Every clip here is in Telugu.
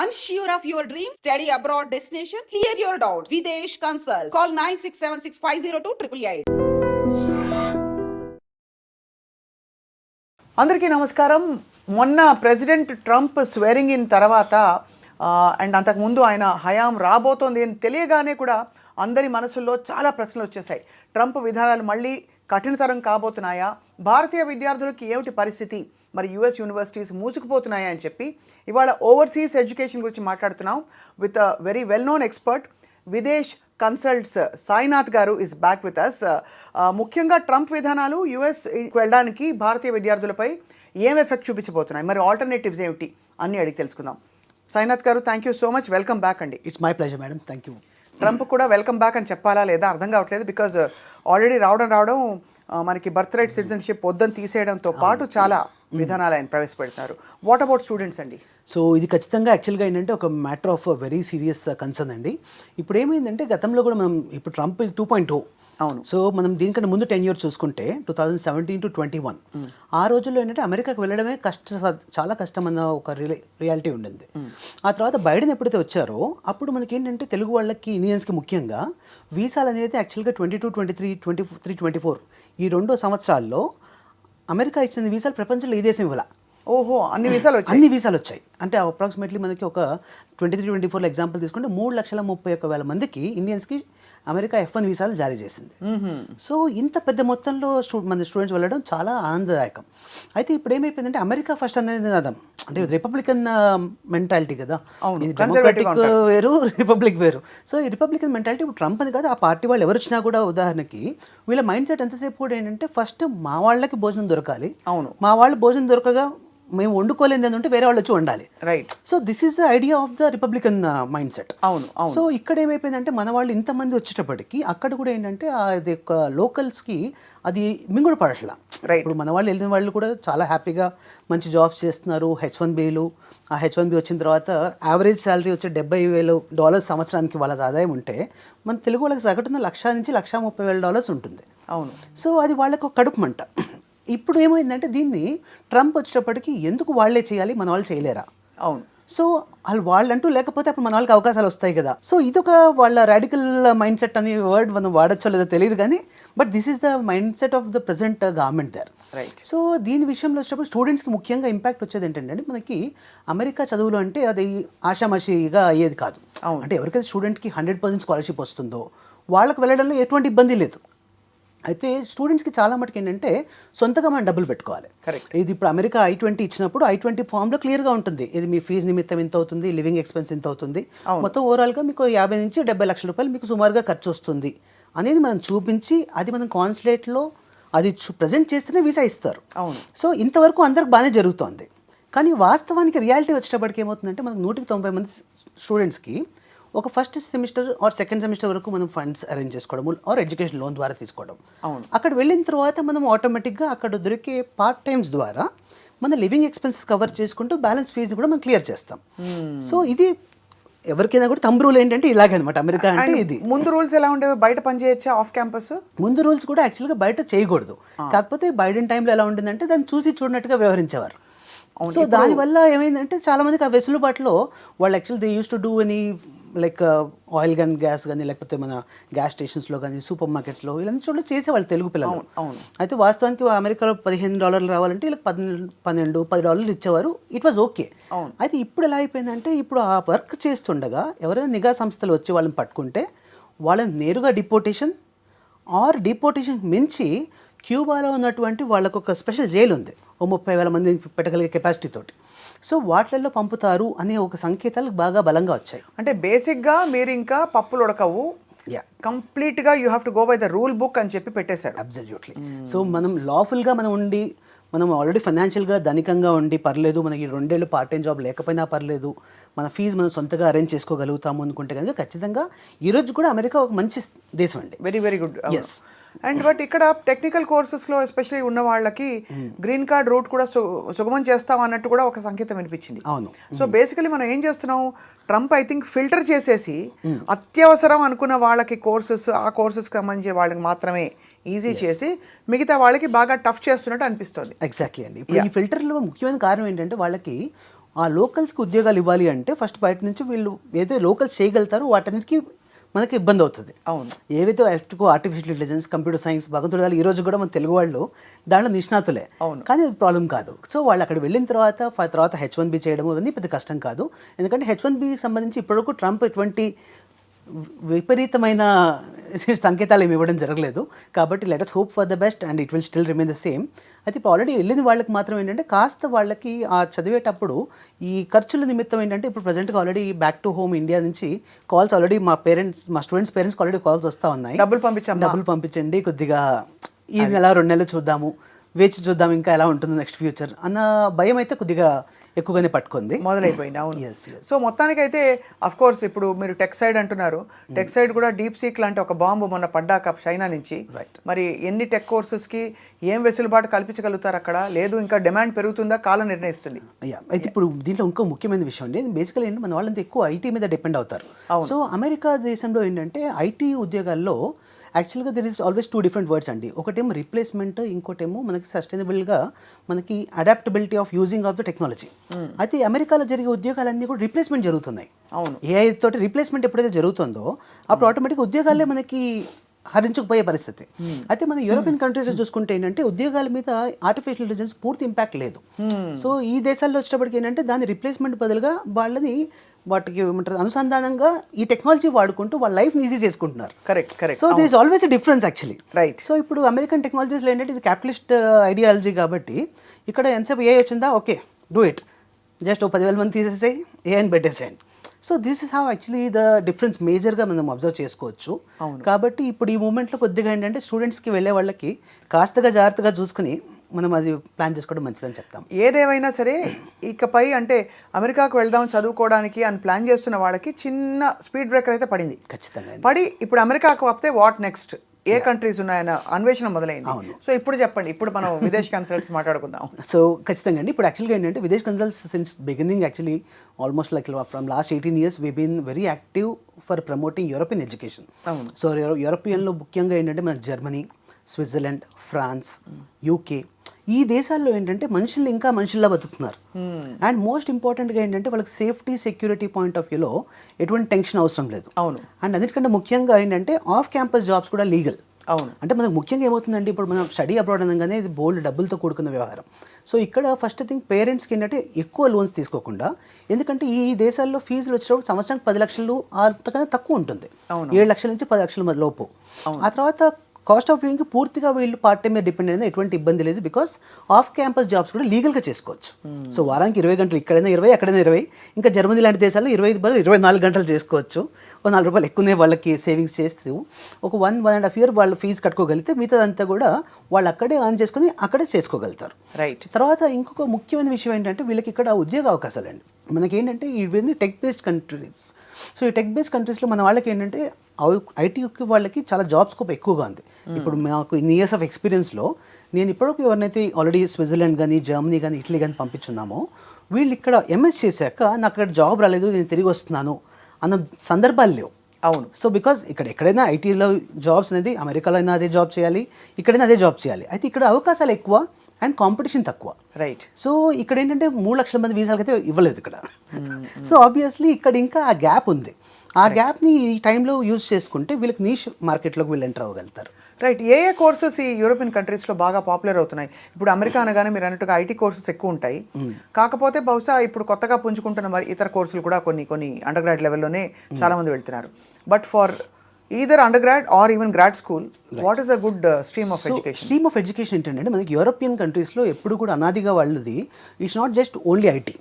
Unsure of your dream? Study abroad destination? Clear your doubts. Videsh Consult. Call 9676502888. అందరికీ నమస్కారం. మొన్న ప్రెసిడెంట్ ట్రంప్ స్వేరింగ్ ఇన్ తర్వాత అండ్ అంతకుముందు ఆయన హయాం రాబోతోంది అని తెలియగానే కూడా అందరి మనసుల్లో చాలా ప్రశ్నలు వచ్చేసాయి. ట్రంప్ విధానాలు మళ్ళీ కఠినతరం కాబోతున్నాయా, భారతీయ విద్యార్థులకి ఏమిటి పరిస్థితి, మరి యుఎస్ యూనివర్సిటీస్ మూసుకుపోతున్నాయా అని చెప్పి ఇవాళ ఓవర్సీస్ ఎడ్యుకేషన్ గురించి మాట్లాడుతున్నాం with very well known expert Videsh consults Sainath గారు ఇస్ బ్యాక్ విత్ అస్. ముఖ్యంగా ట్రంప్ విధానాలు యుఎస్ వెళ్ళడానికి భారతీయ విద్యార్థులపై ఏం ఎఫెక్ట్ చూపించబోతున్నాయి, మరి ఆల్టర్నేటివ్స్ ఏమిటి అన్నీ అడిగి తెలుసుకుందాం. Sainath garu, thank you so much, welcome back అండి. It's my pleasure madam, thank you. Trump కూడా వెల్కమ్ బ్యాక్ అని చెప్పాలా లేదా అర్థం కావట్లేదు, బికాజ్ ఆల్రెడీ రావడం మనకి బర్త్ రైట్ సిటిజన్షిప్ వద్దని తీసేయడంతో పాటు చాలా విధానాలు ఆయన ప్రవేశపెడతారు. వాట్ అబౌట్ స్టూడెంట్స్ అండి? సో ఇది ఖచ్చితంగా యాక్చువల్గా ఏంటంటే ఒక matter of very serious concern అండి. ఇప్పుడు ఏమైందంటే గతంలో కూడా మనం ఇప్పుడు ట్రంప్ 2.0, అవును. సో మనం దీనికంటే ముందు 10 years చూసుకుంటే 2017 to 21 ఆ రోజుల్లో ఏంటంటే అమెరికాకి వెళ్ళడమే చాలా కష్టం అన్న ఒక రియాలిటీ ఉండింది. ఆ తర్వాత బైడెన్ ఎప్పుడైతే వచ్చారో అప్పుడు మనకి ఏంటంటే తెలుగు వాళ్ళకి, ఇండియన్స్కి ముఖ్యంగా వీసాలు అనేది యాక్చువల్గా 22, 23, 24 ఈ 2 సంవత్సరాల్లో అమెరికా ఇచ్చిన వీసాలు ప్రపంచంలో ఈ దేశం ఇవ్వాల. ఓహో, అన్ని వీసాలు వచ్చాయి. అంటే అప్రాక్సిమేట్లీ మనకి ఒక 23-24 ఎగ్జాంపుల్ తీసుకుంటే 3,31,000 మందికి ఇండియన్స్కి అమెరికా F1 వీసాలు జారీ చేసింది. సో ఇంత పెద్ద మొత్తంలో మన స్టూడెంట్స్ వెళ్ళడం చాలా ఆనందదాయకం. అయితే ఇప్పుడు ఏమైపోయిందంటే అమెరికా ఫస్ట్ అనేది నినాదం, అంటే రిపబ్లికన్ మెంటాలిటీ కదా, డెమోక్రాటిక్ వేరు, రిపబ్లిక్ వేరు. సో ఈ రిపబ్లికన్ మెంటాలిటీ ఇప్పుడు ట్రంప్ అని కాదు, ఆ పార్టీ వాళ్ళు ఎవరు వచ్చినా కూడా ఉదాహరణకి వీళ్ళ మైండ్ సెట్ ఎంతసేపు కూడా ఏంటంటే ఫస్ట్ మా వాళ్ళకి భోజనం దొరకాలి, అవును, మా వాళ్ళు భోజనం దొరకగా మేము వండుకోలేదు అంటే వేరే వాళ్ళు వచ్చి వండాలి, right. So this is the idea of the Republican mind set. అవును. సో ఇక్కడ ఏమైపోయిందంటే మన వాళ్ళు ఇంతమంది వచ్చేటప్పటికి అక్కడ కూడా ఏంటంటే అది ఒక లోకల్స్కి అది మింగుడు పడట్లా. ఇప్పుడు మన వాళ్ళు వెళ్ళిన వాళ్ళు కూడా చాలా హ్యాపీగా మంచి జాబ్స్ చేస్తున్నారు. H1Bలు, ఆ H1B వచ్చిన తర్వాత యావరేజ్ శాలరీ వచ్చే $70,000 సంవత్సరానికి వాళ్ళ ఆదాయం ఉంటే మన తెలుగు వాళ్ళకి సగటున $1,00,000 నుంచి $130,000 ఉంటుంది. అవును. సో అది వాళ్ళకు ఒక కడుపు మంట. ఇప్పుడు ఏమైందంటే దీన్ని ట్రంప్ వచ్చేటప్పటికి ఎందుకు వాళ్ళే చేయాలి, మన వాళ్ళు చేయలేరా? అవును. సో వాళ్ళంటూ లేకపోతే అప్పుడు మన వాళ్ళకి అవకాశాలు వస్తాయి కదా. సో ఇదొక వాళ్ళ రాడికల్ మైండ్ సెట్ అనే వర్డ్ మనం వాడచ్చో లేదో తెలియదు కానీ, but this is the mindset of the present government there, right. So దీని విషయంలో వచ్చేటప్పుడు స్టూడెంట్స్కి ముఖ్యంగా ఇంపాక్ట్ వచ్చేది ఏంటంటే మనకి అమెరికా చదువులు అంటే అది ఆషామాషిగా అయ్యేది కాదు. అంటే ఎవరికైతే స్టూడెంట్కి 100% స్కాలర్షిప్ వస్తుందో వాళ్ళకి వెళ్ళడంలో ఎటువంటి ఇబ్బంది లేదు. అయితే స్టూడెంట్స్కి చాలా మటుకు ఏంటంటే సొంతగా మనం డబ్బులు పెట్టుకోవాలి. కరెక్ట్. ఇది ఇప్పుడు అమెరికా I-20 ఇచ్చినప్పుడు I-20 ఫామ్లో క్లియర్గా ఉంటుంది, ఇది మీ ఫీజు నిమిత్తం ఎంత అవుతుంది, లివింగ్ ఎక్స్పెన్స్ ఎంత అవుతుంది, మొత్తం ఓవరాల్గా మీకు 50 నుంచి 70 లక్షల రూపాయలు మీకు సుమారుగా ఖర్చు వస్తుంది అనేది మనం చూపించి అది మనం కాన్సులేట్లో అది ప్రజెంట్ చేస్తేనే వీసా ఇస్తారు. అవును. సో ఇంతవరకు అందరికి బాగానే జరుగుతోంది. కానీ వాస్తవానికి రియాలిటీ వచ్చేటప్పటికి ఏమవుతుందంటే మనకు 190 మంది స్టూడెంట్స్కి ఒక first semester or second semester వరకు మనం ఫండ్స్ అరేంజ్ చేసుకోవడం ఆర్ ఎడ్యుకేషన్ లోన్ ద్వారా తీసుకోవడం. అవును. అక్కడ వెళ్ళిన తర్వాత మనం ఆటోమేటిక్గా అక్కడ దొరికే పార్ట్ టైమ్స్ ద్వారా మన లివింగ్ ఎక్స్పెన్సెస్ కవర్ చేసుకుంటూ బ్యాలెన్స్ ఫీజు కూడా మనం క్లియర్ చేస్తాం. సో ఇది ఎవరికైనా కూడా తంబు రూల్ ఏంటంటే ఇలాగే అనమాట అమెరికా అంటే. ఇది ముందు రూల్స్ ఎలా ఉండేవి, బయట పనిచేయచ్చా ఆఫ్ క్యాంపస్? ముందు రూల్స్ కూడా యాక్చువల్గా బయట చేయకూడదు, కాకపోతే బైడెన్ టైంలో ఎలా ఉండిందంటే దాన్ని చూసి చూడనట్టుగా వ్యవహరించేవారు. సో దానివల్ల ఏమైందంటే చాలా మందికి ఆ వెసులుబాటులో వాళ్ళు actual they use to do any like oil gun gas కానీ లేకపోతే మన గ్యాస్ స్టేషన్స్లో కానీ సూపర్ మార్కెట్స్లో ఇలాంటి చోట్ల చేసేవాళ్ళు తెలుగు పిల్లలు. అయితే వాస్తవానికి అమెరికాలో $15 రావాలంటే వీళ్ళకి $12-10 ఇచ్చేవారు. It was okay. అయితే ఇప్పుడు ఎలా అయిపోయిందంటే ఇప్పుడు ఆ వర్క్ చేస్తుండగా ఎవరైనా నిఘా సంస్థలు వచ్చి వాళ్ళని పట్టుకుంటే వాళ్ళని నేరుగా డిపోటేషన్ ఆర్ డిపోటేషన్ మించి క్యూబాలో ఉన్నటువంటి వాళ్ళకు ఒక స్పెషల్ జైలు ఉంది, 30,000 మంది పెట్టగలిగే కెపాసిటీ తోటి. సో వాటిల్లో పంపుతారు అనే ఒక సంకేతాలు బాగా బలంగా వచ్చాయి. అంటే బేసిక్గా మీరు ఇంకా పప్పులు ఉడకవు, కంప్లీట్గా you have to go by the rule book అని చెప్పి పెట్టేశారు. అబ్సల్యూట్లీ. సో మనం లాఫుల్గా మనం ఉండి మనం ఆల్రెడీ ఫైనాన్షియల్గా ధనికంగా ఉండి పర్లేదు, మనకి 2 ఏళ్ళు పార్ట్ టైం జాబ్ లేకపోయినా పర్లేదు, మన ఫీజు మనం సొంతగా అరేంజ్ చేసుకోగలుగుతాము అనుకుంటే కనుక ఖచ్చితంగా ఈరోజు కూడా అమెరికా ఒక మంచి దేశం అండి. Very very good. Yes. And but ఇక్కడ టెక్నికల్ కోర్సెస్లో ఎస్పెషల్లీ ఉన్న వాళ్ళకి గ్రీన్ కార్డ్ రూట్ కూడా సుగమం చేస్తాం అన్నట్టు కూడా ఒక సంకేతం వినిపించింది. అవును. సో బేసికలీ మనం ఏం చేస్తున్నాం, ట్రంప్ ఐ థింక్ ఫిల్టర్ చేసేసి అత్యవసరం అనుకున్న వాళ్ళకి కోర్సెస్, ఆ కోర్సెస్కి సంబంధించిన వాళ్ళకి మాత్రమే ఈజీ చేసి మిగతా వాళ్ళకి బాగా టఫ్ చేస్తున్నట్టు అనిపిస్తుంది. ఎగ్జాక్ట్లీ అండి. ఇప్పుడు ఈ ఫిల్టర్లో ముఖ్యమైన కారణం ఏంటంటే వాళ్ళకి ఆ లోకల్స్కి ఉద్యోగాలు ఇవ్వాలి అంటే ఫస్ట్ బయట నుంచి వీళ్ళు ఏదైతే లోకల్స్ చేయగలుగుతారో వాటన్నిటికీ మనకి ఇబ్బంది అవుతుంది. అవును. ఏవైతే ఆర్టిఫిషియల్ ఇంటెలిజెన్స్, కంప్యూటర్ సైన్స్, భగవంతుడు ఈ రోజు కూడా మన తెలుగు వాళ్ళు దాంట్లో నిష్ణాతులే. అవును. కానీ అది ప్రాబ్లం కాదు. సో వాళ్ళు అక్కడ వెళ్ళిన తర్వాత H1B చేయడం ఇవన్నీ పెద్ద కష్టం కాదు. ఎందుకంటే H1Bకి సంబంధించి ఇప్పటివరకు ట్రంప్ ఎటువంటి విపరీతమైన సంకేతాలు ఏమి ఇవ్వడం జరగలేదు. కాబట్టి let us hope for the best and it will still remain the same. అయితే ఇప్పుడు ఆల్రెడీ వెళ్ళిన వాళ్ళకి మాత్రం ఏంటంటే కాస్త వాళ్ళకి ఆ చదివేటప్పుడు ఈ ఖర్చుల నిమిత్తం ఏంటంటే ఇప్పుడు ప్రజెంట్గా already back to home India నుంచి కాల్స్ ఆల్రెడీ మా స్టూడెంట్స్ పేరెంట్స్కి ఆల్రెడీ కాల్స్ వస్తూ ఉన్నాయి. డబ్బులు పంపించండి, కొద్దిగా ఈ నెల 2 నెలలు చూద్దాము, వేచి చూద్దాం ఇంకా ఎలా ఉంటుందో నెక్స్ట్ ఫ్యూచర్ అన్న భయం అయితే కొద్దిగా ఎక్కువగానే పట్టుకుంది, మొదలైపోయింది. అవును. సో మొత్తానికైతే అఫ్ కోర్స్ ఇప్పుడు మీరు టెక్ సైడ్ అంటున్నారు, టెక్ సైడ్ కూడా డీప్ సీక్ లాంటి ఒక బాంబు మొన్న పడ్డాక చైనా నుంచి, మరి ఎన్ని టెక్ కోర్సెస్కి ఏం వెసులుబాటు కల్పించగలుగుతారు అక్కడ? లేదు ఇంకా డిమాండ్ పెరుగుతుందా? కాలం నిర్ణయిస్తుంది. అయితే ఇప్పుడు దీంట్లో ఇంకో ముఖ్యమైన విషయం అండి, బేసికల్ ఏంటంటే మన వాళ్ళంతా ఎక్కువ ఐటీ మీద డిపెండ్ అవుతారు. సో అమెరికా దేశంలో ఏంటంటే ఐటీ ఉద్యోగాల్లో యాక్చువల్గా there is always 2 different words అండి. ఒకటేమో రీప్లేస్మెంట్, ఇంకోటేమో మనకి సస్టైనబుల్గా మనకి adaptability of using of the technology. అయితే అమెరికాలో జరిగే ఉద్యోగాలన్నీ కూడా రీప్లేస్మెంట్ జరుగుతున్నాయి. అవును. ఏఐ తోటి రీప్లేస్మెంట్ ఎప్పుడైతే జరుగుతుందో అప్పుడు ఆటోమేటిక్గా ఉద్యోగాలే మనకి హరించుకుపోయే పరిస్థితి. అయితే మన యూరోపియన్ కంట్రీస్ చూసుకుంటే ఏంటంటే ఉద్యోగాల మీద ఆర్టిఫిషియల్ ఇంటెలిజెన్స్ పూర్తి ఇంపాక్ట్ లేదు. సో ఈ దేశాల్లో వచ్చేటప్పటికి ఏంటంటే దాని రిప్లేస్మెంట్ బదులుగా వాళ్ళని వాటికి ఏమంటారు అనుసంధానంగా ఈ టెక్నాలజీ వాడుకుంటూ వాళ్ళ లైఫ్ ఈజీ చేసుకుంటున్నారు. Correct. So this is always a difference actually. Right. So ఇప్పుడు అమెరికన్ టెక్నాలజీస్లో ఏంటంటే ఇది క్యాపిటలిస్ట్ ఐడియాలజీ కాబట్టి ఇక్కడ ఎంతసేపు ఏ వచ్చిందా ఓకే డూ ఇట్, జస్ట్ 10,000 మంది తీసేసాయి ఏఐని పెట్టేసేయండి. So this is how actually the difference మేజర్గా మనం అబ్జర్వ్ చేసుకోవచ్చు. కాబట్టి ఇప్పుడు ఈ మూమెంట్లో కొద్దిగా ఏంటంటే స్టూడెంట్స్కి వెళ్ళే వాళ్ళకి కాస్తగా జాగ్రత్తగా చూసుకుని మనం అది ప్లాన్ చేసుకోవడం మంచిదని చెప్తాం. ఏదేమైనా సరే ఇకపై అంటే అమెరికాకు వెళ్దాం చదువుకోవడానికి అని ప్లాన్ చేస్తున్న వాళ్ళకి చిన్న స్పీడ్ బ్రేకర్ అయితే పడింది. ఖచ్చితంగా పడి ఇప్పుడు అమెరికాకు వస్తే వాట్ నెక్స్ట్, ఏ కంట్రీస్ ఉన్నాయన్న అన్వేషణ మొదలైంది. సో ఇప్పుడు చెప్పండి, ఇప్పుడు మనం విదేశ్ కన్సల్ట్స్ మాట్లాడుకుందాం. సో ఖచ్చితంగా అండి, ఇప్పుడు యాక్చువల్గా ఏంటంటే Videsh consults since beginning actually almost like from last 18 years we been very active for promoting European education. So యూరోపియన్లో ముఖ్యంగా ఏంటంటే మన జర్మనీ, స్విట్జర్లాండ్, ఫ్రాన్స్, యూకే ఈ దేశాల్లో ఏంటంటే మనుషులు ఇంకా మనుషుల్లా బతుకుతున్నారు. అండ్ మోస్ట్ ఇంపార్టెంట్గా ఏంటంటే వాళ్ళకి సేఫ్టీ సెక్యూరిటీ పాయింట్ ఆఫ్ వ్యూలో ఎటువంటి టెన్షన్ అవసరం లేదు. అవును. అండ్ అన్నిటికంటే ముఖ్యంగా ఏంటంటే ఆఫ్ క్యాంపస్ జాబ్స్ కూడా లీగల్. అవును. అంటే మనకు ముఖ్యంగా ఏమవుతుందంటే ఇప్పుడు మనం స్టడీ అబ్రాడ్ అనగానే ఇది బోల్డ్ డబ్బులతో కూడుకున్న వ్యవహారం. సో ఇక్కడ ఫస్ట్ థింగ్ పేరెంట్స్కి ఏంటంటే ఎక్కువ లోన్స్ తీసుకోకుండా, ఎందుకంటే ఈ దేశాల్లో ఫీజులు వచ్చేటప్పుడు సంవత్సరానికి 10 లక్షలు అంతకన్నా తక్కువ ఉంటుంది, 7 లక్షల నుంచి 10 లక్షల లోపు. ఆ తర్వాత కాస్ట్ ఆఫ్ లివింగ్కి పూర్తిగా వీళ్ళు పార్ట్ టైం మీద డిపెండ్ అయినా ఎటువంటి ఇబ్బంది లేదు, బికాస్ ఆఫ్ క్యాంపస్ జాబ్స్ కూడా లీగల్గా చేసుకోవచ్చు. సో వారానికి 20 గంటలు, ఇక్కడైనా 20, ఎక్కడైనా 20. ఇంకా జర్మనీ లాంటి దేశాల్లో 24 గంటలు చేసుకోవచ్చు. ఒక ₹4 ఎక్కువనే వాళ్ళకి సేవింగ్స్ చేస్తూ ఒక 1.5 year వాళ్ళ ఫీజు కట్టుకోగలిగితే మిగతాదంతా కూడా వాళ్ళు అక్కడే ఆన్ చేసుకుని అక్కడే చేసుకోగలుగుతారు. రైట్. తర్వాత ఇంకొక ముఖ్యమైన విషయం ఏంటంటే వీళ్ళకి ఇక్కడ ఉద్యోగ అవకాశాలు అండి. మనకేంటంటే ఇవన్నీ టెక్ బేస్డ్ కంట్రీస్. సో ఈ టెక్ బేస్డ్ కంట్రీస్లో మన వాళ్ళకి ఏంటంటే ఐటీకి వాళ్ళకి చాలా జాబ్ స్కోప్ ఎక్కువగా ఉంది. ఇప్పుడు మాకు ఇన్ని ఇయర్స్ ఆఫ్ ఎక్స్పీరియన్స్లో నేను ఇప్పటివరకు ఎవరినైతే ఆల్రెడీ స్విట్జర్లాండ్ కానీ, జర్మనీ కానీ, ఇటలీ కానీ పంపించున్నామో వీళ్ళు ఇక్కడ ఎంఎస్ చేశాక నాకు అక్కడ జాబ్ రాలేదు, నేను తిరిగి వస్తున్నాను అన్న సందర్భాలు లేవు. అవును. సో బికాజ్ ఇక్కడ ఎక్కడైనా ఐటీలో జాబ్స్ అనేది అమెరికాలో అయినా అదే జాబ్ చేయాలి, ఇక్కడైనా అదే జాబ్ చేయాలి. అయితే ఇక్కడ అవకాశాలు ఎక్కువ అండ్ కాంపిటీషన్ తక్కువ. రైట్. సో ఇక్కడ ఏంటంటే 3 లక్షల మంది వీసాలకి అయితే ఇవ్వలేదు ఇక్కడ. సో ఆబ్వియస్లీ ఇక్కడ ఇంకా ఆ గ్యాప్ ఉంది. ఆ గ్యాప్ని ఈ టైంలో యూజ్ చేసుకుంటే వీళ్ళకి నీష్ మార్కెట్లోకి వీళ్ళు ఎంటర్ అవ్వగలుగుతారు. రైట్. ఏ యూరోపియన్ ఈ యూరోపియన్ కంట్రీస్లో బాగా పాపులర్ అవుతున్నాయి? ఇప్పుడు అమెరికా అనగానే మీరు అన్నట్టుగా ఐటీ కోర్సెస్ ఎక్కువ ఉంటాయి. కాకపోతే బహుశా ఇప్పుడు కొత్తగా పుంజుకుంటున్న మరి ఇతర కోర్సులు కూడా కొన్ని అండర్ గ్రాడ్ లెవెల్లోనే చాలా మంది వెళ్తున్నారు. But for either under grad or even grad school, what is a good stream of education? Stream of education ఏంటంటే మనకి యూరోపియన్ కంట్రీస్లో ఎప్పుడు కూడా అనాదిగా వాళ్ళది it's not just only IT.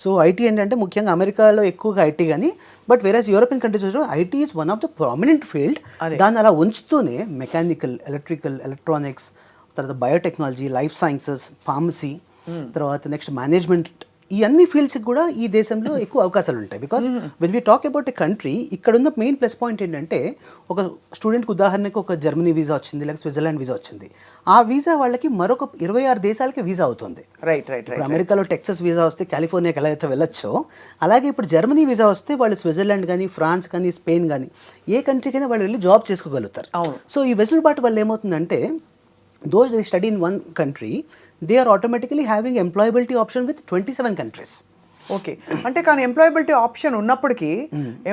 So IT ఏంటంటే ముఖ్యంగా అమెరికాలో ఎక్కువగా ఐటీ కానీ, but various European countries IT is one of the prominent field. దాన్ని అలా ఉంచుతూనే మెకానికల్, ఎలక్ట్రికల్, ఎలక్ట్రానిక్స్, తర్వాత బయోటెక్నాలజీ, లైఫ్ సైన్సెస్, ఫార్మసీ, తర్వాత నెక్స్ట్ మేనేజ్మెంట్, ఈ అన్ని ఫీల్డ్స్కి కూడా ఈ దేశంలో ఎక్కువ అవకాశాలు ఉంటాయి. Because when we talk about a country, ఇక్కడ ఉన్న మెయిన్ ప్లస్ పాయింట్ ఏంటంటే ఒక స్టూడెంట్కి ఉదాహరణకు ఒక జర్మనీ వీసా వచ్చింది, లేకపోతే స్విట్జర్లాండ్ వీసా వచ్చింది. ఆ వీసా వాళ్ళకి మరొక 26 దేశాలకి వీసా అవుతుంది. రైట్. ఇప్పుడు అమెరికాలో టెక్సస్ వీసా వస్తే కాలిఫోర్నియాకి ఎలా అయితే వెళ్ళొచ్చో, అలాగే ఇప్పుడు జర్మనీ వీసా వస్తే వాళ్ళు స్విట్జర్లాండ్ కానీ, ఫ్రాన్స్ కానీ, స్పెయిన్ కానీ ఏ కంట్రీకైనా వాళ్ళు వెళ్ళి జాబ్ చేసుకోగలుగుతారు. సో ఈ వెసులుబాటు వల్ల ఏమవుతుందంటే those they study in one country, they are automatically having employability option with 27 countries. Okay, అంటే కానీ ఎంప్లాయబిలిటీ ఆప్షన్ ఉన్నప్పటికీ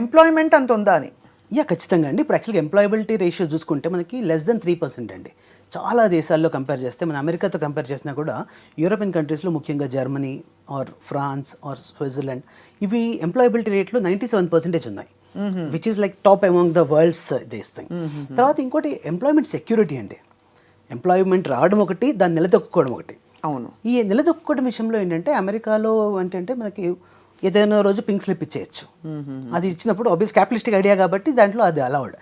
ఎంప్లాయ్మెంట్ అంత ఉందా అని? యా, ఖచ్చితంగా అండి. ఇప్పుడు యాక్చువల్గా ఎంప్లాయబిలిటీ రేషియో చూసుకుంటే మనకి లెస్ దెన్ 3% అండి. చాలా దేశాల్లో కంపేర్ చేస్తే, మన అమెరికాతో కంపేర్ చేసినా కూడా యూరోపియన్ కంట్రీస్లో ముఖ్యంగా Germany or France or Switzerland ఇవి ఎంప్లాయబిలిటీ రేట్లో 97% ఉన్నాయి, which is like top among the world's this thing. తర్వాత ఇంకోటి ఎంప్లాయ్మెంట్ సెక్యూరిటీ అండి. ఎంప్లాయ్మెంట్ రావడం ఒకటి, దాన్ని నిలదొక్కుకోవడం ఒకటి. అవును. ఈ నిలదొక్కుకోవడం విషయంలో ఏంటంటే అమెరికాలో ఏంటంటే మనకి ఏదైనా రోజు పింక్ స్లిప్ ఇచ్చేయచ్చు. అది ఇచ్చినప్పుడు ఆబ్వియస్ క్యాపిటలిస్టిక్ ఐడియా కాబట్టి దాంట్లో అది అలౌడ్.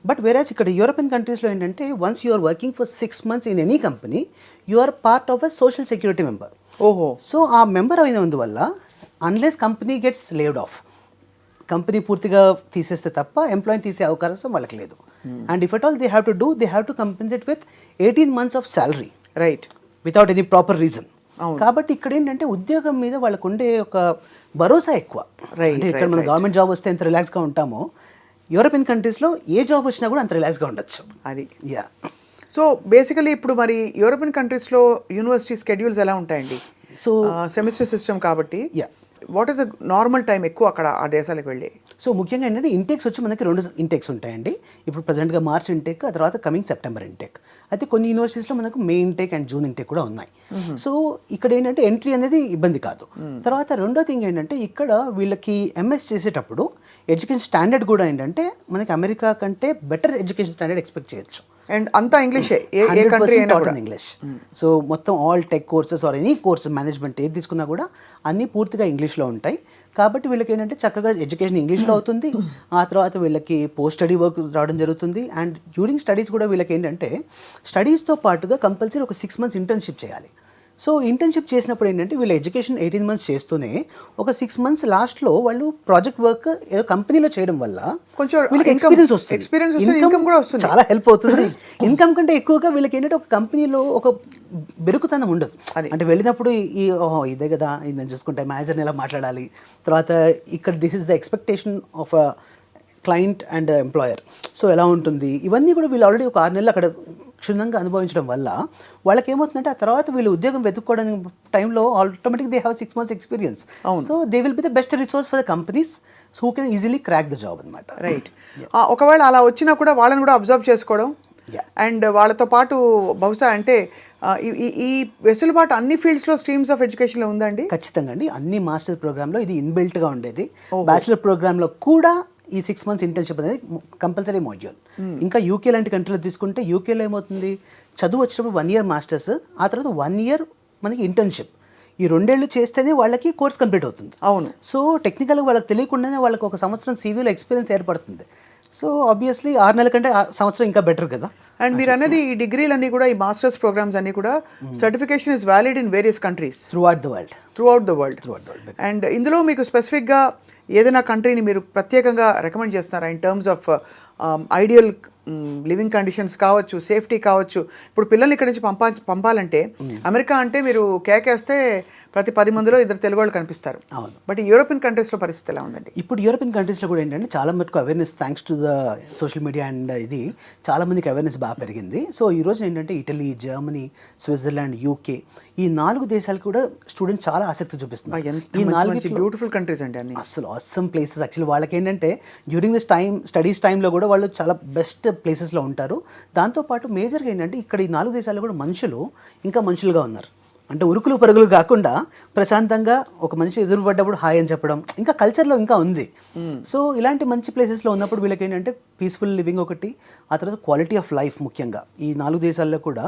బట్ వేరేస్ ఇక్కడ యూరోపియన్ కంట్రీస్లో ఏంటంటే once you are working for 6 months in any company, you are part of a social security member. ఓహో. సో ఆ మెంబర్ అయినందువల్ల unless company gets laid off, company పూర్తిగా తీసేస్తే తప్ప ఎంప్లాయీ తీసే అవకాశం వాళ్ళకి లేదు. And if at all they have to do, they have to compensate with 18 months of salary, right, without any proper reason. కాబట్టి ఇక్కడ ఏంటంటే ఉద్యోగం మీద వాళ్ళకు ఉండే ఒక భరోసా ఎక్కువ. అంటే ఇక్కడ మన గవర్నమెంట్ జాబ్ వస్తే ఎంత రిలాక్స్గా ఉంటామో, యూరోపియన్ కంట్రీస్లో ఏ జాబ్ వచ్చినా కూడా అంత రిలాక్స్గా ఉండొచ్చు. అది. యా. సో బేసికలీ ఇప్పుడు మరి యూరోపియన్ కంట్రీస్లో యూనివర్సిటీ స్కెడ్యూల్స్ ఎలా ఉంటాయండి? సో సెమిస్టర్ సిస్టమ్ కాబట్టి yeah, what is the normal time ఎక్కువ అక్కడ ఆ దేశాలకు వెళ్ళి? సో ముఖ్యంగా ఏంటంటే ఇంటేక్స్ వచ్చి మనకి 2 ఇంటేక్స్ ఉంటాయండి. ఇప్పుడు ప్రజెంట్గా మార్చ్ ఇంటేక్, ఆ తర్వాత కమింగ్ సెప్టెంబర్ ఇంటేక్. అయితే కొన్ని యూనివర్సిటీస్లో మనకు మే ఇంటేక్ అండ్ జూన్ ఇంటేక్ కూడా ఉన్నాయి. సో ఇక్కడ ఏంటంటే ఎంట్రీ అనేది ఇబ్బంది కాదు. తర్వాత రెండో థింగ్ ఏంటంటే ఇక్కడ వీళ్ళకి ఎంఎస్ చేసేటప్పుడు ఎడ్యుకేషన్ స్టాండర్డ్ కూడా ఏంటంటే మనకి అమెరికా కంటే బెటర్ ఎడ్యుకేషన్ స్టాండర్డ్ ఎక్స్పెక్ట్ చేయొచ్చు. అండ్ అంతా ఇంగ్లీషే, ఏ కంట్రీ అయినా కూడా ఇంగ్లీష్. సో మొత్తం all tech courses or any course management ఏది తీసుకున్నా కూడా అన్నీ పూర్తిగా ఇంగ్లీష్లో ఉంటాయి. కాబట్టి వీళ్ళకి ఏంటంటే చక్కగా ఎడ్యుకేషన్ ఇంగ్లీష్లో అవుతుంది. ఆ తర్వాత వీళ్ళకి పోస్ట్ స్టడీ వర్క్ రావడం జరుగుతుంది. అండ్ డ్యూరింగ్ స్టడీస్ కూడా వీళ్ళకి ఏంటంటే స్టడీస్తో పాటుగా కంపల్సరీ ఒక 6 months ఇంటర్న్షిప్ చేయాలి. సో ఇంటర్న్షిప్ చేసినప్పుడు ఏంటంటే వీళ్ళ ఎడ్యుకేషన్ 18 months చేస్తూనే ఒక 6 months లాస్ట్లో వాళ్ళు ప్రాజెక్ట్ వర్క్ ఏదో కంపెనీలో చేయడం వల్ల కొంచెం వీళ్ళకి ఎక్స్పీరియన్స్ వస్తుంది, ఇన్కమ్ కూడా వస్తుంది, చాలా హెల్ప్ అవుతుంది. ఇన్కమ్ కంటే ఎక్కువగా వీళ్ళకి ఏంటంటే ఒక కంపెనీలో ఒక బెరుకుతనం ఉండదు. అంటే వెళ్ళినప్పుడు ఇదే కదా, ఇది నేను చూసుకుంటే మేనేజర్ని ఎలా మాట్లాడాలి, తర్వాత ఇక్కడ this is the expectation of a client and employer, so ఎలా ఉంటుంది, ఇవన్నీ కూడా వీళ్ళు ఆల్రెడీ ఒక 6 నెలలు అక్కడ క్షుణ్ణంగా అనుభవించడం వల్ల వాళ్ళకి ఏమవుతుందంటే ఆ తర్వాత వీళ్ళు ఉద్యోగం వెతుక్కోవడం టైంలో automatic they have 6 months experience. So they will be the best resource for the companies who can easily crack the job అనమాట. రైట్. ఒకవేళ అలా వచ్చినా కూడా వాళ్ళని కూడా అబ్జర్వ్ చేసుకోవడం అండ్ వాళ్ళతో పాటు బహుశా అంటే ఈ వెసులుబాటు అన్ని ఫీల్డ్స్లో స్ట్రీమ్స్ ఆఫ్ ఎడ్యుకేషన్లో ఉందండి? ఖచ్చితంగా అండి. అన్ని మాస్టర్ ప్రోగ్రాంలో ఇది ఇన్బిల్ట్గా ఉండేది. బ్యాచిలర్ ప్రోగ్రాంలో కూడా ఈ 6 months ఇంటర్న్షిప్ అనేది కంపల్సరీ మాడ్యూల్. ఇంకా యూకే లాంటి కంట్రీలో తీసుకుంటే యూకేలో ఏమవుతుంది, చదువు వచ్చినప్పుడు 1 year మాస్టర్స్, ఆ తర్వాత 1 year మనకి ఇంటర్న్షిప్. ఈ 2 ఏళ్ళు చేస్తేనే వాళ్ళకి కోర్స్ కంప్లీట్ అవుతుంది. అవును. సో టెక్నికల్గా వాళ్ళకి తెలియకుండానే వాళ్ళకి ఒక సంవత్సరం సివిలో ఎక్స్పీరియన్స్ ఏర్పడుతుంది. సో ఆబ్వియస్లీ 6 నెలల కంటే సంవత్సరం ఇంకా బెటర్ కదా. అండ్ మీరు అనేది ఈ డిగ్రీలన్నీ కూడా, ఈ మాస్టర్స్ ప్రోగ్రామ్స్ అన్నీ కూడా certification is valid in various countries through out the world. And ఇందులో మీకు స్పెసిఫిక్గా ఏదైనా కంట్రీని మీరు ప్రత్యేకంగా రికమెండ్ చేస్తున్నారా in terms of ideal living conditions కావచ్చు, సేఫ్టీ కావచ్చు? ఇప్పుడు పిల్లల్ని ఇక్కడ నుంచి పంపాలంటే అమెరికా అంటే మీరు కేకేస్తే ప్రతి 10 మందిలో 2 తెలుగు వాళ్ళు కనిపిస్తారు. అవును. బట్ ఈ యూరోపియన్ కంట్రీస్లో పరిస్థితి ఎలా ఉందండి? ఇప్పుడు యూరోపియన్ కంట్రీస్లో కూడా ఏంటంటే చాలా మటుకు awareness, thanks to the social media and ఇది చాలా మందికి అవేర్నెస్ బాగా పెరిగింది. సో ఈ రోజు ఏంటంటే ఇటలీ, జర్మనీ, స్విట్జర్లాండ్, యూకే ఈ 4 దేశాలు కూడా స్టూడెంట్స్ చాలా ఆసక్తి చూపిస్తున్నారు. ఈ 4 బ్యూటిఫుల్ కంట్రీస్ అండి అన్ని, అసలు ఆసమ్ ప్లేసెస్. యాక్చువల్లీ వాళ్ళకి ఏంటంటే డ్యూరింగ్ దిస్ స్టడీస్ టైంలో కూడా వాళ్ళు చాలా బెస్ట్ ప్లేసెస్లో ఉంటారు. దాంతోపాటు మేజర్గా ఏంటంటే ఇక్కడ ఈ 4 దేశాల్లో కూడా మనుషులు ఇంకా మనుషులుగా ఉన్నారు. అంటే ఉరుకులు పరుగులు కాకుండా ప్రశాంతంగా ఒక మనిషి ఎదురుపడ్డప్పుడు హాయ్ అని చెప్పడం ఇంకా కల్చర్లో ఇంకా ఉంది. సో ఇలాంటి మంచి ప్లేసెస్లో ఉన్నప్పుడు వీళ్ళకి ఏంటంటే పీస్ఫుల్ లివింగ్ ఒకటి, ఆ తర్వాత క్వాలిటీ ఆఫ్ లైఫ్ ముఖ్యంగా ఈ 4 దేశాల్లో కూడా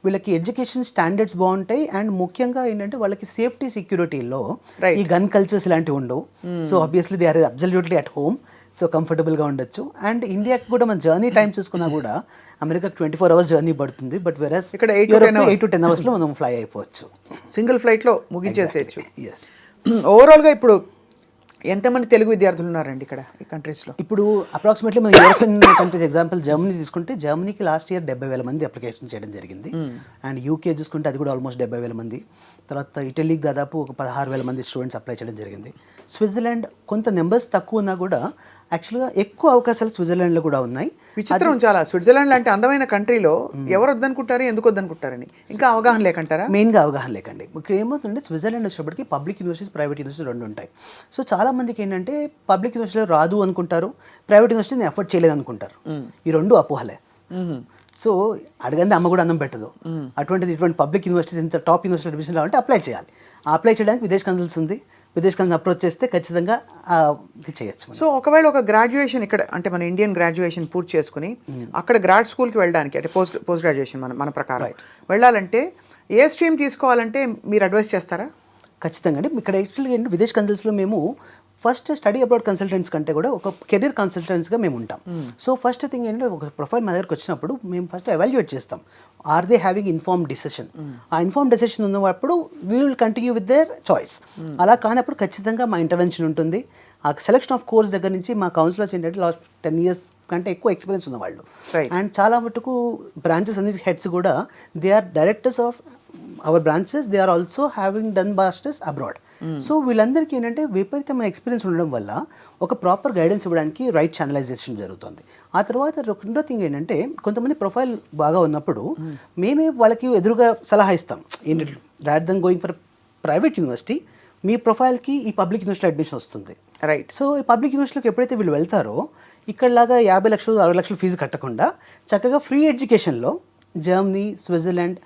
వీళ్ళకి ఎడ్యుకేషన్ స్టాండర్డ్స్ బాగుంటాయి. అండ్ ముఖ్యంగా ఏంటంటే వాళ్ళకి సేఫ్టీ సెక్యూరిటీలో ఈ గన్ కల్చర్స్ ఇలాంటివి ఉండవు. So obviously they are absolutely at home. So కంఫర్టబుల్గా ఉండొచ్చు. అండ్ ఇండియాకి కూడా మన జర్నీ టైం చూసుకున్నా కూడా అమెరికాకి 24 hours జర్నీ పడుతుంది. బట్ వెరస్ ఇక్కడ 8 to 10 hours మనం ఫ్లై అయిపోవచ్చు, సింగిల్ ఫ్లైట్లో ముగించేసేయచ్చు. ఎస్. ఓవరాల్గా ఇప్పుడు ఎంతమంది తెలుగు విద్యార్థులు ఉన్నారండి ఇక్కడ ఈ కంట్రీస్లో? ఇప్పుడు అప్రాక్సిమేట్లీ మన యూరోపియన్ కంట్రీస్ ఎగ్జాంపుల్ జర్మనీ తీసుకుంటే జర్మనీకి లాస్ట్ ఇయర్ 70,000 మంది అప్లికేషన్ చేయడం జరిగింది. అండ్ యూకే చూసుకుంటే అది కూడా ఆల్మోస్ట్ 70,000 మంది. తర్వాత ఇటలీకి దాదాపు ఒక 16,000 మంది స్టూడెంట్స్ అప్లై చేయడం జరిగింది. స్విట్జర్లాండ్ కొంత నెంబర్స్ తక్కువ ఉన్నా కూడా యాక్చువల్గా ఎక్కువ అవకాశాలు స్విట్జర్లాండ్లో కూడా ఉన్నాయి. విచిత్రం చాలా. స్విట్జర్లాండ్ లాంటి అందమైన కంట్రీలో ఎవరు వద్దనుకుంటారు, ఎందుకు వద్దనుకుంటారని ఇంకా అవగాహన లేకంటారా? మెయిన్గా అవగాహన లేకండి. ఇక్కడ ఏమవుతుందంటే స్విట్జర్లాండ్ వచ్చేప్పటికి పబ్లిక్ యూనివర్సిటీస్, ప్రైవేట్ యూనివర్సిటీస్ రెండు ఉంటాయి. సో చాలా మందికి ఏంటంటే పబ్లిక్ యూనివర్సిటీలో రాదు అనుకుంటారు, ప్రైవేట్ యూనివర్సిటీని ఎఫర్ట్ చేయలేదు అనుకుంటారు. ఈ రెండు అపోహలే. సో అడగండి అమ్మ కూడా అన్నం పెట్టదు. ఇటువంటి పబ్లిక్ యూనివర్సిటీస్, ఇంత టాప్ యూనివర్సిటీ అడ్మిషన్ రావాలంటే అప్లై చేయాలి. అప్లై చేయడానికి విదేశ్ కన్సల్స్ ఉంది. విదేశ్ కన్సల్స్ అప్రోచ్ చేస్తే ఖచ్చితంగా ఇది చేయొచ్చు. సో ఒకవేళ ఒక గ్రాడ్యుయేషన్ ఇక్కడ అంటే మన ఇండియన్ గ్రాడ్యుయేషన్ పూర్తి చేసుకుని అక్కడ గ్రాడ్ స్కూల్కి వెళ్ళడానికి అంటే పోస్ట్ గ్రాడ్యుయేషన్ మన ప్రకారం వెళ్ళాలంటే ఏ స్ట్రీమ్ తీసుకోవాలంటే మీరు అడ్వైస్ చేస్తారా? ఖచ్చితంగా అండి. ఇక్కడ యాక్చువల్గా ఏంటి విదేశ్ కన్సల్ట్స్లో మేము ఫస్ట్ స్టడీ అబ్రాడ్ కన్సల్టెంట్స్ కంటే కూడా ఒక కెరీర్ కన్సల్టెంట్స్గా మేము ఉంటాం. సో ఫస్ట్ థింగ్ ఏంటంటే ఒక ప్రొఫైల్ మా దగ్గరకు వచ్చినప్పుడు మేము ఫస్ట్ ఎవాల్యుయేట్ చేస్తాం. Are they having inform decision? ఆ ఇన్ఫార్మ్ డిసిషన్ ఉన్నప్పుడు we will continue with their choice. అలా కానప్పుడు ఖచ్చితంగా మా ఇంటర్వెన్షన్ ఉంటుంది. ఆ సెలెక్షన్ ఆఫ్ కోర్స్ దగ్గర నుంచి మా కౌన్సిలర్స్ ఏంటంటే లాస్ట్ 10 years కంటే ఎక్కువ ఎక్స్పీరియన్స్ ఉన్న వాళ్ళు. అండ్ చాలా మటుకు బ్రాంచెస్ అన్ని హెడ్స్ కూడా they are directors of our branches, they are also having done masters abroad. So వీళ్ళందరికీ ఏంటంటే విపరీతమైన ఎక్స్పీరియన్స్ ఉండడం వల్ల ఒక ప్రాపర్ గైడెన్స్ ఇవ్వడానికి రైట్ ఛానలైజేషన్ జరుగుతుంది. ఆ తర్వాత రెండో థింగ్ ఏంటంటే కొంతమంది ప్రొఫైల్ బాగా ఉన్నప్పుడు మేమే వాళ్ళకి ఎదురుగా సలహా ఇస్తాం. ఏంటంటే rather than going for private university, మీ ప్రొఫైల్కి ఈ పబ్లిక్ యూనివర్సిటీ అడ్మిషన్ వస్తుంది. రైట్. సో ఈ పబ్లిక్ యూనివర్సిటీలోకి ఎప్పుడైతే వీళ్ళు వెళ్తారో ఇక్కడలాగా 50 లక్షలు 60 లక్షలు ఫీజు కట్టకుండా చక్కగా ఫ్రీ ఎడ్యుకేషన్లో Germany, Switzerland,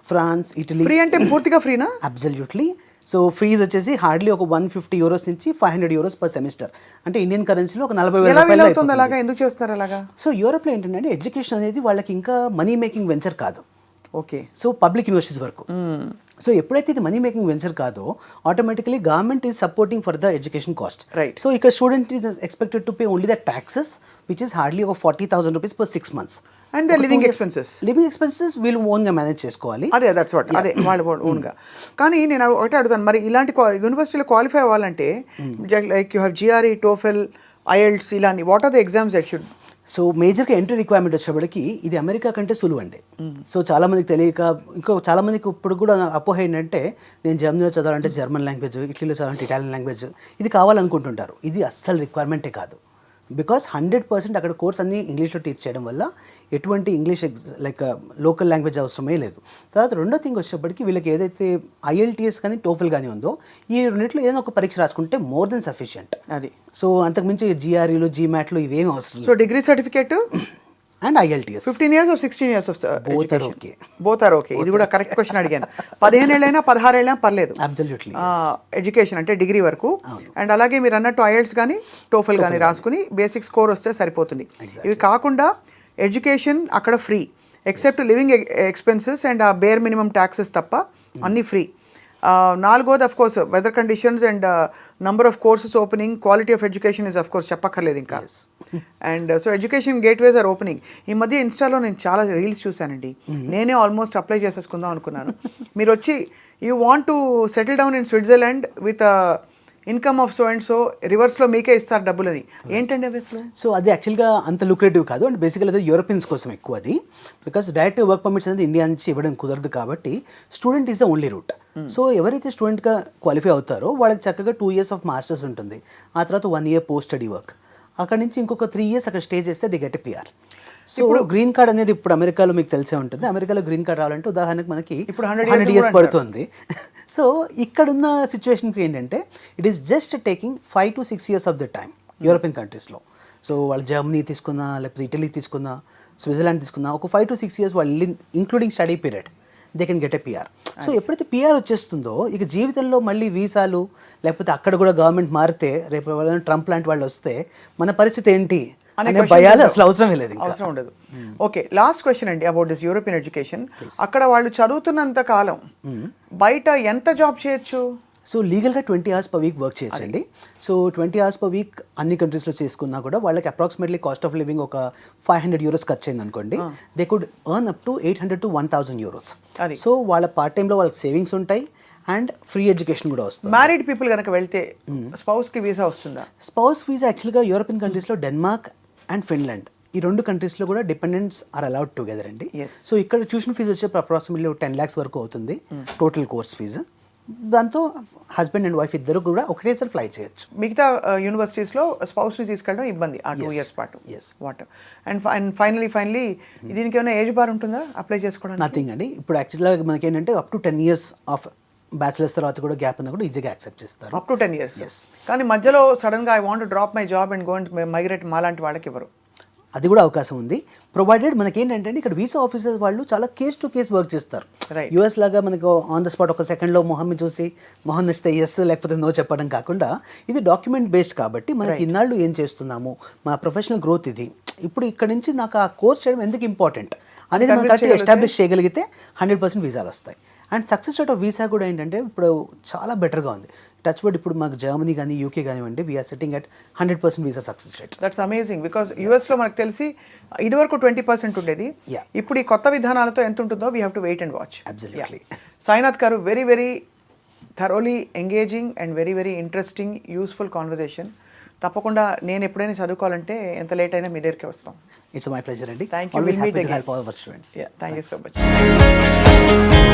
France, Italy. Free అంటే పూర్తిగా ఫ్రీనా? అబ్సల్యూట్లీ. సో ఫీజు వచ్చేసి హార్డ్లీ ఒక 150 euros నుంచి 500 euros పర్ సెమిస్టర్. అంటే ఇండియన్ కరెన్సీలో ఒక 40,000 రూపాయలు. అలాగా ఎందుకు చేస్తారు అలాగా? సో యూరోప్లో ఏంటంటే ఎడ్యుకేషన్ అనేది వాళ్ళకి ఇంకా మనీ మేకింగ్ వెంచర్ కాదు. ఓకే. సో పబ్లిక్ యూనివర్సిటీస్ వరకు. సో ఎప్పుడైతే ఇది మనీ మేకింగ్ వెంచర్ కాదో automatically government is supporting for the education cost. Right. So ఇక్కడ student is expected to pay only the taxes which is hardly ఒక 40,000 rupees per 6 months. And the living expenses వీళ్ళు ఓన్గా మేనేజ్ చేసుకోవాలి. అదే దట్స్ వాట్ అదే వాళ్ళు ఓన్గా. కానీ నేను ఒకటే అడుగుతాను, మరి ఇలాంటి యూనివర్సిటీలో క్వాలిఫై అవ్వాలంటే like you have GRE, TOEFL, IELTS ఇలాంటి what are the exams that should? So మేజర్గా ఎంట్రీ రిక్వైర్మెంట్ వచ్చేప్పటికి ఇది అమెరికా కంటే సులువు అండి. సో చాలా మందికి తెలియక ఇంకో చాలా మందికి ఇప్పుడు కూడా అపోహ ఏంటంటే నేను జర్మనీలో చదవాలంటే జర్మన్ లాంగ్వేజ్, ఇటలీలో చదవాలంటే ఇటాలియన్ లాంగ్వేజ్ ఇది కావాలనుకుంటుంటారు. ఇది అస్సలు రిక్వైర్మెంటే కాదు. బికాస్ 100% అక్కడ కోర్స్ అన్ని ఇంగ్లీష్లో టీచ్ చేయడం వల్ల ఎటువంటి ఇంగ్లీష్ లైక్ లోకల్ లాంగ్వేజ్ అవసరమే లేదు. తర్వాత రెండో థింగ్ వచ్చేప్పటికి వీళ్ళకి ఏదైతే ఐఎల్టీఎస్ కానీ టోఫెల్ కానీ ఉందో ఈ రెండింటిలో ఏదైనా ఒక పరీక్ష రాసుకుంటే మోర్ దెన్ సఫిషియంట్. అది. సో అంతకుమించి జిఆర్ఈలు, జీమాట్లు ఇవేమి అవసరం లేదు. So degree certificate and IELTS 15 years or 16 years of both are okay. Both are okay. ఇది కూడా కరెక్ట్ క్వశ్చన్ అడిగాను. 15 ఏళ్ళైనా 16 ఏళ్ళైనా పర్లేదు. అబ్సల్యూట్లీ. ఎడ్యుకేషన్ అంటే డిగ్రీ వరకు. అండ్ అలాగే మీరు అన్నట్టు ఐఎల్టీఎస్ కానీ టోఫెల్ కానీ రాసుకుని బేసిక్ స్కోర్ వస్తే సరిపోతుంది. ఇవి కాకుండా ఎడ్యుకేషన్ అక్కడ free except living expenses and a bare minimum taxes తప్ప అన్నీ ఫ్రీ. నాలుగోది of course weather conditions and number of courses opening, quality of education is of course చెప్పక్కర్లేదు ఇంకా. And so education gateways are opening. ఈ మధ్య ఇన్స్టాలో నేను చాలా రీల్స్ చూశానండి. నేనే ఆల్మోస్ట్ అప్లై చేసేసుకుందాం అనుకున్నాను. మీరు వచ్చి you want to settle down in Switzerland with income of so and so రివర్స్లో మీకే ఇస్తారు డబ్బులని. ఏంటండి అవి అసలు? సో అది యాక్చువల్గా అంత లుక్రేటివ్ కాదు. అండ్ బేసికల్ అది యూరోపియన్స్ కోసం ఎక్కువ అది. బికాస్ డైరెక్ట్ వర్క్ పర్మిట్స్ అనేది ఇండియా నుంచి ఇవ్వడం కుదరదు కాబట్టి student is the only route. So ఎవరైతే స్టూడెంట్గా క్వాలిఫై అవుతారో వాళ్ళకి చక్కగా 2 years ఆఫ్ మాస్టర్స్ ఉంటుంది. ఆ తర్వాత 1 year పోస్ట్ స్టడీ వర్క్. అక్కడ నుంచి ఇంకొక 3 years అక్కడ స్టే చేస్తే ది గెట్ పిఆర్. సో ఇప్పుడు గ్రీన్ కార్డ్ అనేది ఇప్పుడు అమెరికాలో మీకు తెలిసే ఉంటుంది. అమెరికాలో గ్రీన్ కార్డ్ రావాలంటే ఉదాహరణకు మనకి ఇప్పుడు 100 years పడుతుంది. సో ఇక్కడున్న సిచ్యువేషన్కి ఏంటంటే it is just taking 5 to 6 years of the time European కంట్రీస్లో. సో వాళ్ళు జర్మనీ తీసుకున్నా, లేకపోతే ఇటలీ తీసుకున్నా, స్విట్జర్లాండ్ తీసుకున్నా ఒక 5 to 6 years వాళ్ళు including study period they can get a PR. So ఎప్పుడైతే పిఆర్ వచ్చేస్తుందో ఇక జీవితంలో మళ్ళీ వీసాలు లేకపోతే అక్కడ కూడా గవర్నమెంట్ మారితే రేపు ట్రంప్ లాంటి వాళ్ళు వస్తే మన పరిస్థితి ఏంటి అనే భయాలు అసలు అవసరమే లేదు, అవసరం ఉండదు. ఓకే, లాస్ట్ క్వశ్చన్ అండి అబౌట్ దిస్ యూరోపియన్ ఎడ్యుకేషన్. అక్కడ వాళ్ళు చదువుతున్నంత కాలం బయట ఎంత జాబ్ చేయొచ్చు? సో లీగల్గా 20 hours per week వర్క్ చేయొచ్చండి. సో 20 hours per week అన్ని కంట్రీస్లో చేసుకున్నా కూడా వాళ్ళకి అప్రాక్సిమేట్లీ కాస్ట్ ఆఫ్ లివింగ్ ఒక 500 euros ఖర్చు అయింది అనుకోండి. They could earn up to 800 to 1,000 euros. So వాళ్ళ పార్ట్ టైంలో వాళ్ళకి సేవింగ్స్ ఉంటాయి అండ్ ఫ్రీ ఎడ్యుకేషన్ కూడా వస్తుంది. మ్యారీడ్ పీపుల్ కనుక వెళ్తే స్పౌస్కి వీసా వస్తుందా? స్పౌస్ వీసా యాక్చువల్గా యూరోపియన్ కంట్రీస్లో డెన్మార్క్ అండ్ ఫిన్లాండ్ ఈ 2 కంట్రీస్లో కూడా డిపెండెంట్స్ ఆర్ అలౌడ్ టుగెదర్ అండి. సో ఇక్కడ ట్యూషన్ ఫీజు వచ్చే అప్రాక్సిమేట్లీ 10 lakhs వరకు అవుతుంది టోటల్ కోర్స్ ఫీజు. దాంతో హస్బెండ్ అండ్ వైఫ్ ఇద్దరు కూడా ఒకటేసారి ఫ్లై చేయొచ్చు. మిగతా యూనివర్సిటీస్లో స్పౌస్ని తీసుకెళ్ళడం ఇబ్బంది ఆ 2 years పాటు. Yes. వాట్ అండ్ ఫైనలీ దీనికి ఏమైనా ఏజ్ బార్ ఉంటుందా అప్లై చేసుకోవడానికి? నథింగ్ అండి. ఇప్పుడు యాక్చువల్గా మనకి ఏంటంటే up to 10 years of bachelors తర్వాత కూడా గ్యాప్ ఉన్నా కూడా ఈజీగా యాక్సెప్ట్ చేస్తారు. Up to 10 years. Yes. కానీ మధ్యలో సడన్గా I want drop my job and go and migrate మాలాంటి వాళ్ళకి ఎవరు? అది కూడా అవకాశం ఉంది, ప్రొవైడెడ్ మనకి ఏంటంటే ఇక్కడ వీసా ఆఫీసర్స్ వాళ్ళు చాలా కేస్ టు కేస్ వర్క్ చేస్తారు. Right. యూఎస్ లాగా మనకు ఆన్ ద స్పాట్ ఒక సెకండ్లో మొహం చూసి మొహం నచ్చితే ఎస్ లేకపోతే నో చెప్పడం కాకుండా ఇది డాక్యుమెంట్ బేస్డ్ కాబట్టి మనకి ఇన్నాళ్ళు ఏం చేస్తున్నాము, మా ప్రొఫెషనల్ గ్రోత్ ఇది, ఇప్పుడు ఇక్కడ నుంచి నాకు ఆ కోర్స్ చేయడం ఎందుకు ఇంపార్టెంట్ అనేది మనం కరెక్ట్గా ఎస్టాబ్లిష్ చేయగలిగితే 100% వీసాలు వస్తాయి. And success rate of visa కూడా ఏంటంటే ఇప్పుడు చాలా బెటర్గా ఉంది. టచ్ వుడ్ ఇప్పుడు మాకు జర్మనీ కానీ యూకే కానివ్వండి we're setting at 100% visa success rate. That's amazing because యూఎస్లో మనకు తెలిసి ఇదివరకు 20% ఉండేది. Yeah. ఇప్పుడు ఈ కొత్త విధానాలతో ఎంత ఉంటుందో we have to wait and watch. Absolutely. Sainath garu, very very thoroughly engaging and very very interesting useful conversation. తప్పకుండా నేను ఎప్పుడైనా చదువుకోవాలంటే ఎంత లేట్ అయినా మీ దగ్గరికి వస్తాం. ఇట్స్ మై ప్లెజర్ అండి. Thank you. Always We'll meet happy to again. help all of our students. Yeah, thank you so much.